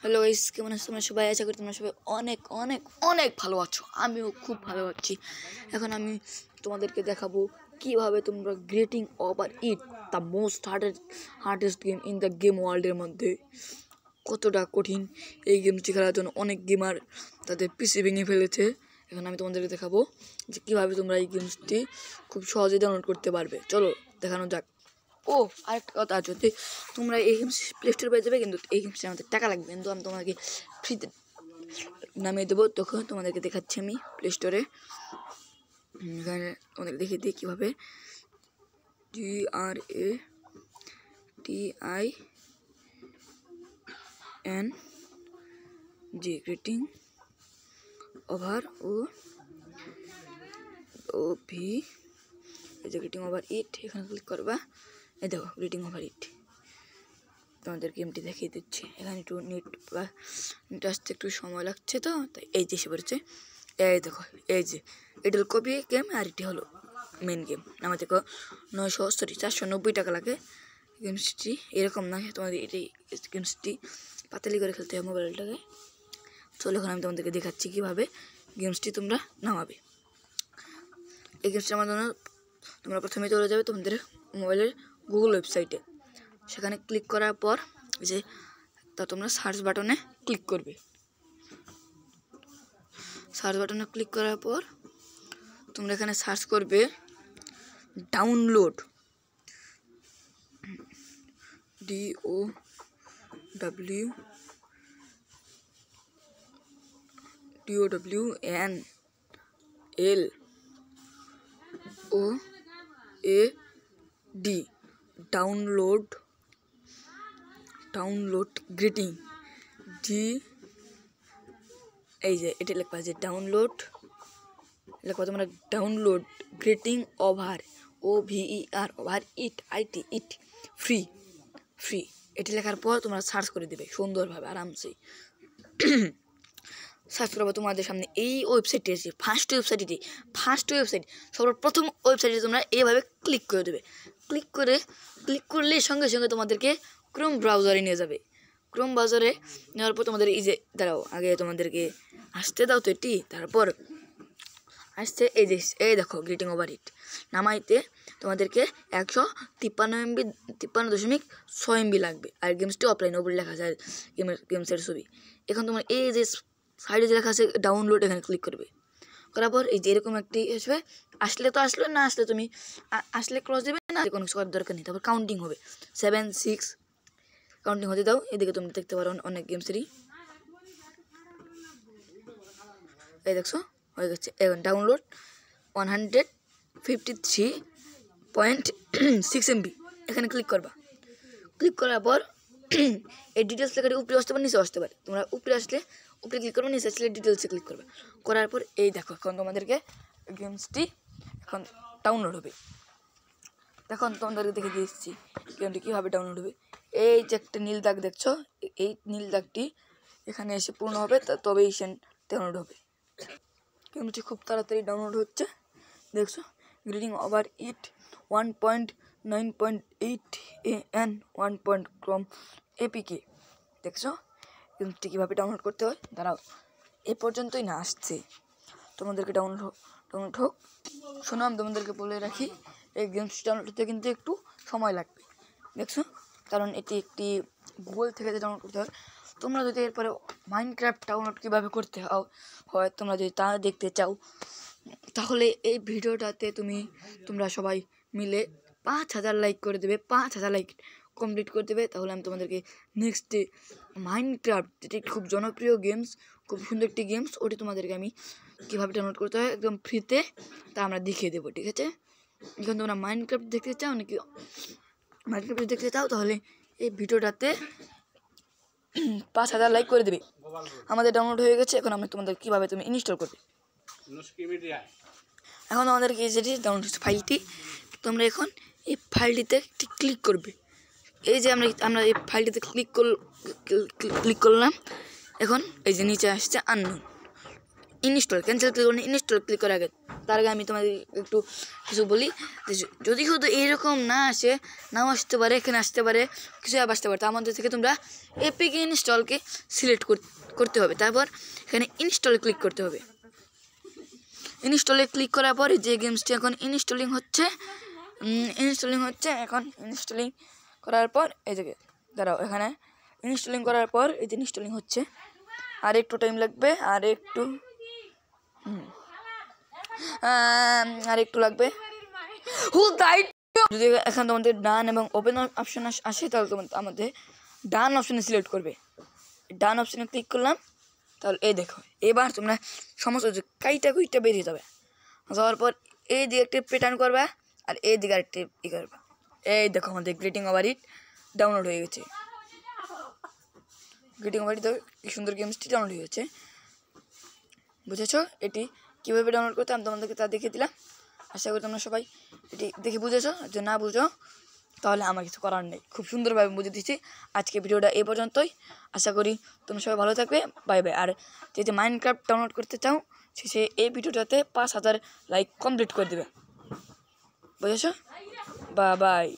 Hello guys, কেমন আছো তোমরা সবাই? আশা করি তোমরা সবাই অনেক অনেক অনেক ভালো আছো। আমিও খুব ভালো আছি। এখন আমি তোমাদেরকে দেখাবো কিভাবে তোমরা grating over it, the most hardest game in the game ওয়ার্ল্ডের মধ্যে, কতটা কঠিন এই গেমটি খেলার জন্য অনেক গেমার তাদের পিসি ভেঙে ফেলেছে। এখন আমি তোমাদেরকে দেখাবো যে কীভাবে তোমরা এই গেমসটি খুব সহজে ডাউনলোড করতে পারবে। চলো দেখানো যাক। ও আরেকটা কথা, যদি তোমরা এই গেমস প্লে স্টোরে পেয়ে যাবে, কিন্তু এই গেমসটা আমাদের টাকা লাগবে, কিন্তু আমি তোমাকে ফ্রিতে নামিয়ে দেবো। তখন তোমাদেরকে দেখাচ্ছি আমি প্লে স্টোরে। এখানে তোমাদের দেখিয়ে দিই কীভাবে। GRATING গ্রেটিং ওভার এই যে গ্রেটিং ওভার ইট, এখানে ক্লিক করবা। এই দেখো গ্রেটিং ওভার ইট, তোমাদের গেমটি দেখিয়ে দিচ্ছি। এখানে একটু নেট আসতে একটু সময় লাগছে, তো তাই এই যে এসে পড়েছে। এই দেখো, এই যে এটা হলো কপি গেম, আর এটি হলো মেন গেম। আমার দেখো 490 টাকা লাগে। গেমসটি এরকম না, তোমাদের এটি গেমসটি পাতালি করে খেলতে হবে মোবাইলটাকে। চলো এখন আমি তোমাদেরকে দেখাচ্ছি কীভাবে গেমসটি তোমরা নামাবে। এই গেমসটি আমার জন্য তোমরা প্রথমে চলে যাবে তোমাদের মোবাইলের গুগল ওয়েবসাইটে। সেখানে ক্লিক করার পর যে তোমরা সার্চ বাটনে ক্লিক করবে। সার্চ বাটনে ক্লিক করার পর তোমরা এখানে সার্চ করবে ডাউনলোড, DOWNLOAD, ডাউনলোড গ্রেটিং এই যে এটা লেখা আছে ডাউনলোড, লেখা তোমরা download grating over over it free এটি লেখার পর তোমরা সার্চ করে দেবে সুন্দরভাবে আরামসে। সার্চ করবো তোমাদের সামনে এই ওয়েবসাইটটি আছে, ফার্স্ট ওয়েবসাইট সর্বপ্রথম ওয়েবসাইটে তোমরা এইভাবে ক্লিক করে দেবে। ক্লিক করলে সঙ্গে সঙ্গে তোমাদেরকে ক্রোম ব্রাউজারে নিয়ে যাবে। ক্রোম ব্রাউজারে নেওয়ার পর তোমাদের এই যে দাঁড়াও, আগে তোমাদেরকে আসতে দাও তো এটি, তারপর আসছে এই দেখো গ্রেটিং ওভার ইট নামাইতে তোমাদেরকে 153.6 MB লাগবে। আর গেমসটি অফলাইন, ওপরে লেখা আছে গেমসের ছবি। এখন তোমার এই যে সাইডে যে লেখা আছে ডাউনলোড, এখানে ক্লিক করবে। করার পর এই যে এরকম একটি আসবে। আসলে তো আসলো, না আসলে তুমি আসলে ক্রস দেবে, না কোনো কিছু করার দরকার নেই। তারপর কাউন্টিং হবে 7 6 কাউন্টিং হতে দাও। এদিকে তোমরা দেখতে পারো অনেক গেমসেরই। এই দেখছো হয়ে গেছে। এখন ডাউনলোড 153.6 MB, এখানে ক্লিক করবা। ক্লিক করার পর এই ডিটেলস লেখাটি উপরে আসতে পারে, নিচে আসতে পারে। তোমরা উপরে আসলে উপরে ক্লিক করবে, নিচে আসলে ডিটেলসে ক্লিক করবে। করার পর এই দেখো এখন তোমাদেরকে গেমসটি এখন ডাউনলোড হবে। এখন তোমাদেরকে দেখে দিয়েছি গেমটি কীভাবে ডাউনলোড হবে। এই যে একটা নীল দাগ দেখছো, এই নীল দাগটি এখানে এসে পূর্ণ হবে, তবেই ডাউনলোড হবে। গেমটি খুব তাড়াতাড়ি ডাউনলোড হচ্ছে, দেখছো। Grating over it 1.9.8 AN 1.com APK, দেখছো গেমটি কীভাবে ডাউনলোড করতে হয়। দাঁড়াও, এ পর্যন্তই না আসছে, তোমাদেরকে ডাউনলোড হোক। শোনো, আমি তোমাদেরকে বলে রাখি, এই গেমসটি ডাউনলোড হতে কিন্তু একটু সময় লাগবে, দেখছো, কারণ এটি একটি গুগল থেকে ডাউনলোড করতে হয়। তোমরা যদি এরপরে মাইনক্রাফট ডাউনলোড কীভাবে করতে হয় তোমরা যদি তা দেখতে চাও, তাহলে এই ভিডিওটাতে তোমরা সবাই মিলে 5000 লাইক করে দেবে। 5000 লাইক কমপ্লিট করে দেবে, তাহলে আমি তোমাদেরকে নেক্সট ডে মাইনক্রাফট, যেটি খুব জনপ্রিয় গেমস, খুব সুন্দর একটি গেমস, ওটি তোমাদেরকে আমি কীভাবে ডাউনলোড করতে হয় একদম ফ্রিতে তা আমরা দেখিয়ে দেবো, ঠিক আছে। এখন তোমরা মাইনক্রাফট দেখতে চাও নাকি মাইনক্রাফট দেখতে চাও, তাহলে এই ভিডিওটাতে 5000 লাইক করে দেবে। আমাদের ডাউনলোড হয়ে গেছে। এখন আমি তোমাদের কীভাবে তুমি ইনস্টল করবে। এখন আমাদেরকে যেটি ডাউনলোড ফাইলটি, তোমরা এখন এই ফাইলটিতে একটি ক্লিক করবে। এই যে আমরা এই ফাইলটিতে ক্লিক করলাম। এখন এই যে নিচে আসছে আননোন, ইনস্টল ক্যান্সেল ক্লিক করে ইনস্টল ক্লিক করার আগে তার আগে আমি তোমাদের একটু কিছু বলি যে যদি শুধু এইরকম না আসে নাও আসতে পারে এখানে আসতে পারে কিছু অ্যাপ আসতে পারে তার মধ্যে থেকে তোমরা এপিকে ইনস্টলকে সিলেক্ট করতে হবে তারপর এখানে ইনস্টলে ক্লিক করতে হবে ইনস্টলে ক্লিক করার পরে যে গেমসটি এখন ইনস্টলিং হচ্ছে এখন ইনস্টলিং করার পর এই যে দাঁড়াও এখানে ইনস্টলিং করার পর এই যে ইনস্টলিং হচ্ছে আর একটু টাইম লাগবে আর একটু লাগবে যদি এখন তোমাদের ডান এবং ওপেন অপশন আসে তাহলে আমাদের ডান অপশনে সিলেক্ট করবে ডান অপশনে ক্লিক করলাম তাহলে এই দেখো এবার তোমরা সমস্ত কাইটা কুইটা বেরিয়ে যাবে যাওয়ার পর এই দিকে একটি প্যাটার্ন করবা আর এই দিকে আরেকটি ই করবা এই দেখো আমাদের গ্রিটিং ওভার ইট ডাউনলোড হয়ে গেছে গ্রিটিং ওভার ইট কি সুন্দর গেমসটি ডাউনলোড হয়ে গেছে বুঝেছো এটি কীভাবে ডাউনলোড করতে আমি তোমাদেরকে তা দেখিয়ে দিলাম আশা করি তোমরা সবাই এটি দেখে বুঝেছো যদি না বুঝো তাহলে আমার কিছু করার নেই খুব সুন্দরভাবে বুঝে দিচ্ছি আজকে ভিডিওটা এই পর্যন্তই আশা করি তোমরা সবাই ভালো থাকবে বাই বাই আর যদি মাইনক্রাফট ডাউনলোড করতে চাও সে এই ভিডিওটাতে 5000 লাইক কমপ্লিট করে দেবে বুঝেছো বাই বাই